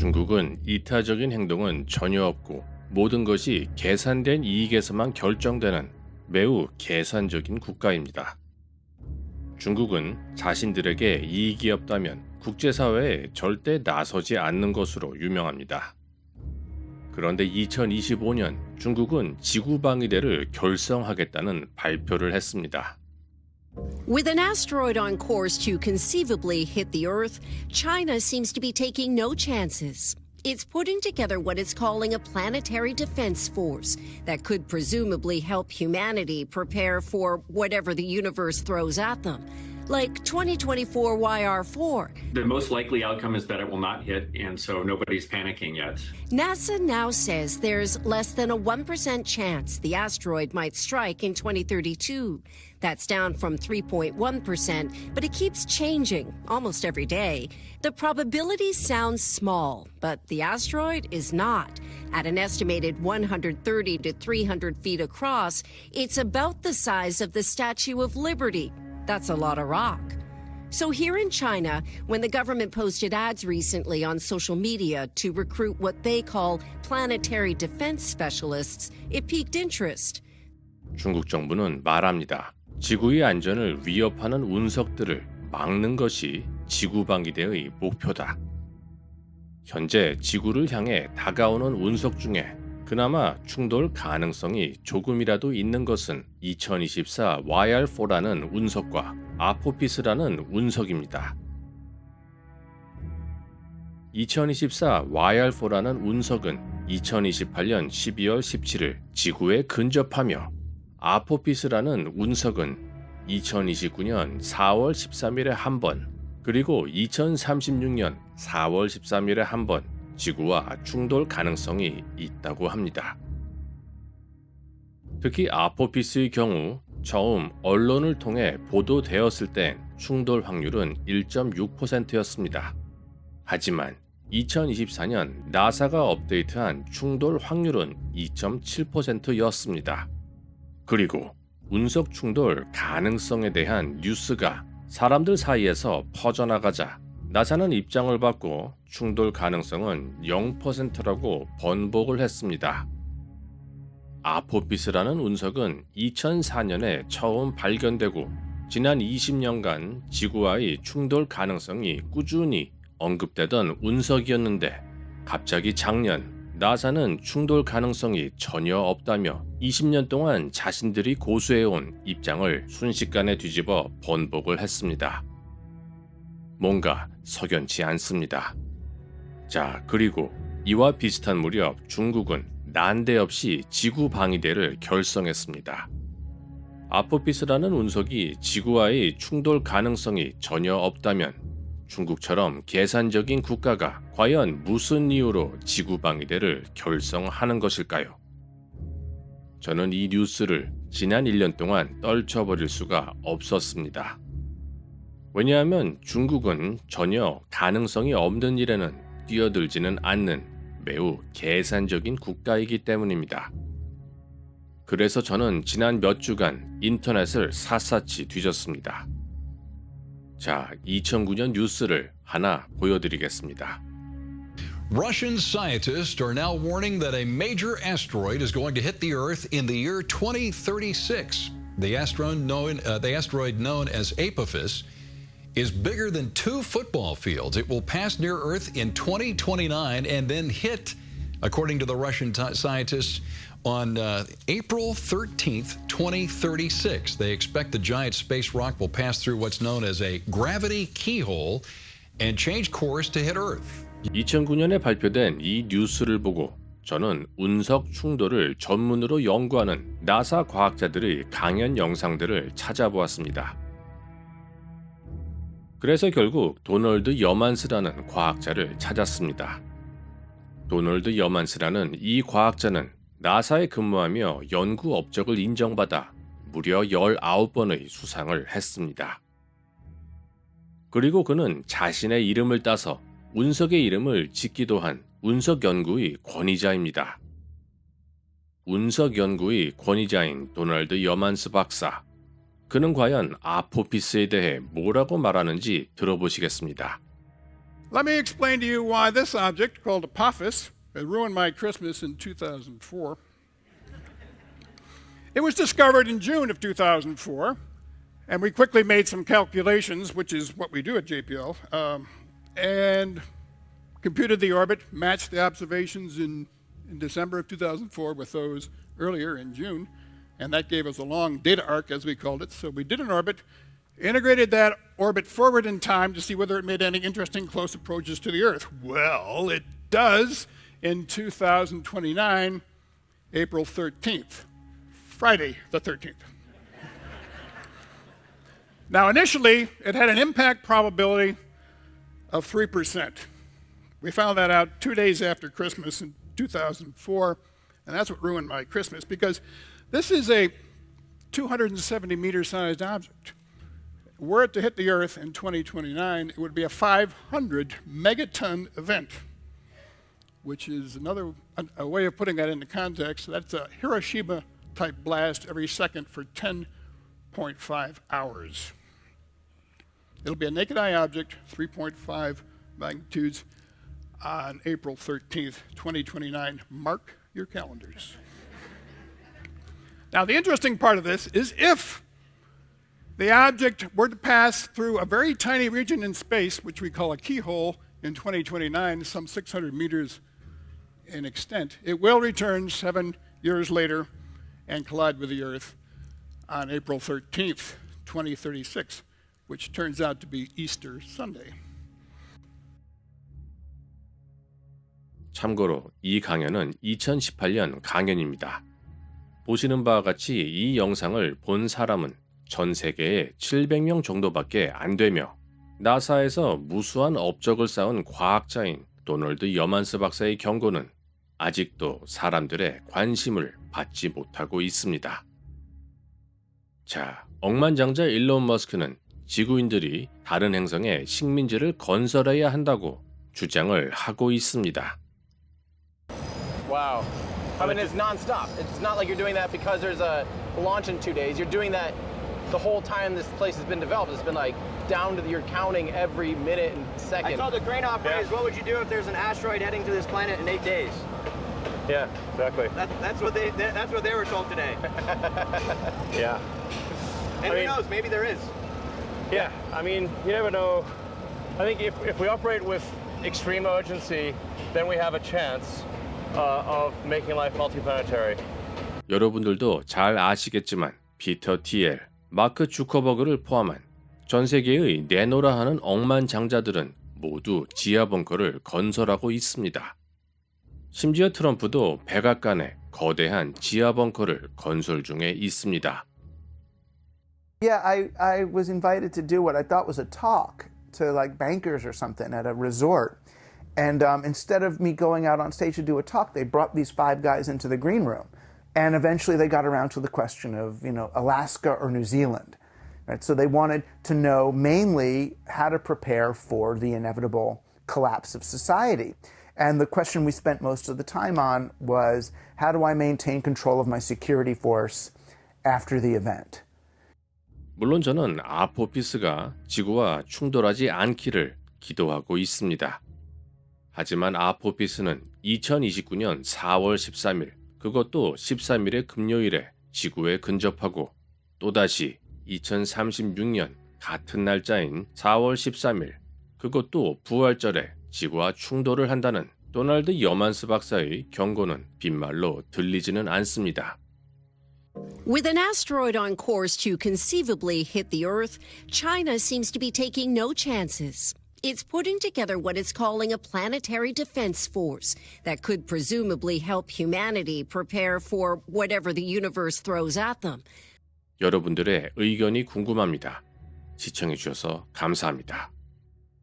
중국은 이타적인 행동은 전혀 없고 모든 것이 계산된 이익에서만 결정되는 매우 계산적인 국가입니다. 중국은 자신들에게 이익이 없다면 국제사회에 절대 나서지 않는 것으로 유명합니다. 그런데 2025년 중국은 지구방위대를 결성하겠다는 발표를 했습니다. With an asteroid on course to conceivably hit the Earth, China seems to be taking no chances. It's putting together what it's calling a planetary defense force that could presumably help humanity prepare for whatever the universe throws at them, like 2024 YR4. The most likely outcome is that it will not hit, and so nobody's panicking yet. NASA now says there's less than a 1% chance the asteroid might strike in 2032. That's down from 3.1%, but it keeps changing almost every day. The probability sounds small, but the asteroid is not. At an estimated 130 to 300 feet across, it's about the size of the Statue of Liberty. That's a lot of rock. So here in China, when the government posted ads recently on social media to recruit what they call planetary defense specialists, it piqued interest. 중국 정부는 말합니다. 지구의 안전을 위협하는 운석들을 막는 것이 지구방위대의 목표다. 현재 지구를 향해 다가오는 운석 중에 그나마 충돌 가능성이 조금이라도 있는 것은 2024 YR4라는 운석과 아포피스라는 운석입니다. 2024 YR4라는 운석은 2028년 12월 17일 지구에 근접하며 아포피스라는 운석은 2029년 4월 13일에 한 번, 그리고 2036년 4월 13일에 한 번 지구와 충돌 가능성이 있다고 합니다. 특히 아포피스의 경우 처음 언론을 통해 보도되었을 땐 충돌 확률은 1.6%였습니다. 하지만 2024년 나사가 업데이트한 충돌 확률은 2.7%였습니다. 그리고 운석 충돌 가능성에 대한 뉴스가 사람들 사이에서 퍼져나가자 나사는 입장을 바꿔 충돌 가능성은 0%라고 번복을 했습니다. 아포피스라는 운석은 2004년에 처음 발견되고 지난 20년간 지구와의 충돌 가능성이 꾸준히 언급되던 운석이었는데 갑자기 작년 나사는 충돌 가능성이 전혀 없다며 20년 동안 자신들이 고수해온 입장을 순식간에 뒤집어 번복을 했습니다. 뭔가 석연치 않습니다. 자, 그리고 이와 비슷한 무렵 중국은 난데없이 지구방위대를 결성했습니다. 아포피스라는 운석이 지구와의 충돌 가능성이 전혀 없다면 중국처럼 계산적인 국가가 과연 무슨 이유로 지구방위대를 결성하는 것일까요? 저는 이 뉴스를 지난 1년 동안 떨쳐버릴 수가 없었습니다. 왜냐하면 중국은 전혀 가능성이 없는 일에는 뛰어들지는 않는 매우 계산적인 국가이기 때문입니다. 그래서 저는 지난 몇 주간 인터넷을 샅샅이 뒤졌습니다. 자, 2009년 뉴스를 하나 보여드리겠습니다. Russian scientists are now warning that a major asteroid is going to hit the Earth in the year 2036. The asteroid known as Apophis is bigger than 2 football fields. It will pass near Earth in 2029 and then hit, according to the Russian scientists, on April 13th, 2036. They expect the giant space rock will pass through what's known as a gravity keyhole and change course to hit Earth. 2009년에 발표된 이 뉴스를 보고 저는 운석 충돌을 전문으로 연구하는 나사 과학자들의 강연 영상들을 찾아보았습니다. 그래서 결국 도널드 여만스라는 과학자를 찾았습니다. 도널드 여만스라는 이 과학자는 나사에 근무하며 연구 업적을 인정받아 무려 19번의 수상을 했습니다. 그리고 그는 자신의 이름을 따서 운석의 이름을 짓기도 한 운석 연구의 권위자입니다. 운석 연구의 권위자인 도널드 여만스 박사. 그는 과연 아포피스에 대해 뭐라고 말하는지 들어보시겠습니다. Let me explain to you why this object, called Apophis, it ruined my Christmas in 2004. It was discovered in June of 2004, and we quickly made some calculations, which is what we do at JPL, and computed the orbit, matched the observations in December of 2004 with those earlier in June, and that gave us a long data arc, as we called it. So we did an orbit, integrated that orbit forward in time to see whether it made any interesting close approaches to the Earth. Well, it does in 2029, April 13th, Friday the 13th. Now, initially, it had an impact probability of 3%. We found that out 2 days after Christmas in 2004, and that's what ruined my Christmas, because this is a 270-meter-sized object. Were it to hit the Earth in 2029, it would be a 500-megaton event, which is a way of putting that into context. That's a Hiroshima-type blast every second for 10.5 hours. It'll be a naked-eye object, 3.5 magnitudes, on April 13th, 2029. Mark your calendars. Now, the interesting part of this is if the object were to pass through a very tiny region in space, which we call a keyhole, in 2029, some 600 meters in extent, it will return 7 years later and collide with the Earth on April 13th, 2036, which turns out to be Easter Sunday. 참고로 이 강연은 2018년 강연입니다. 보시는 바와 같이 이 영상을 본 사람은 전 세계에 700명 정도밖에 안 되며 나사에서 무수한 업적을 쌓은 과학자인 도널드 여만스 박사의 경고는 아직도 사람들의 관심을 받지 못하고 있습니다. 자, 억만장자 일론 머스크는 지구인들이 다른 행성에 식민지를 건설해야 한다고 주장을 하고 있습니다. Wow. I mean, it's nonstop. It's not like you're doing that because there's a launch in 2 days. You're doing that the whole time this place has been developed. It's been like down to you're counting every minute and second. I told the crane operators, what would you do if there's an asteroid heading to this planet in 8 days? Yeah, exactly. That's what they were told today. Yeah. And who knows? Maybe there is. Yeah. I mean, you never know. I think if we operate with extreme urgency, then we have a chance of making life multiplanetary. 여러분들도 잘 아시겠지만 피터 티엘, 마크 주커버그를 포함한 전 세계의 내노라 하는 억만장자들은 모두 지하 벙커를 건설하고 있습니다. 심지어 트럼프도 백악관에 거대한 지하 벙커를 건설 중에 있습니다. Yeah, I was invited to do what I thought was a talk to like bankers or something at a resort. And instead of me going out on stage to do a talk, they brought these 5 guys into the green room. And eventually they got around to the question of, Alaska or New Zealand. Right? So they wanted to know mainly how to prepare for the inevitable collapse of society. And the question we spent most of the time on was, how do I maintain control of my security force after the event? 물론 저는 아포피스가 지구와 충돌하지 않기를 기도하고 있습니다. 하지만 아포피스는 2029년 4월 13일, 그것도 13일의 금요일에 지구에 근접하고 또다시 2036년 같은 날짜인 4월 13일, 그것도 부활절에 지구와 충돌을 한다는 도널드 여만스 박사의 경고는 빈말로 들리지는 않습니다. With an asteroid on course to conceivably hit the Earth, China seems to be taking no chances. It's putting together what it's calling a planetary defense force that could presumably help humanity prepare for whatever the universe throws at them. 여러분들의 의견이 궁금합니다. 시청해주셔서 감사합니다.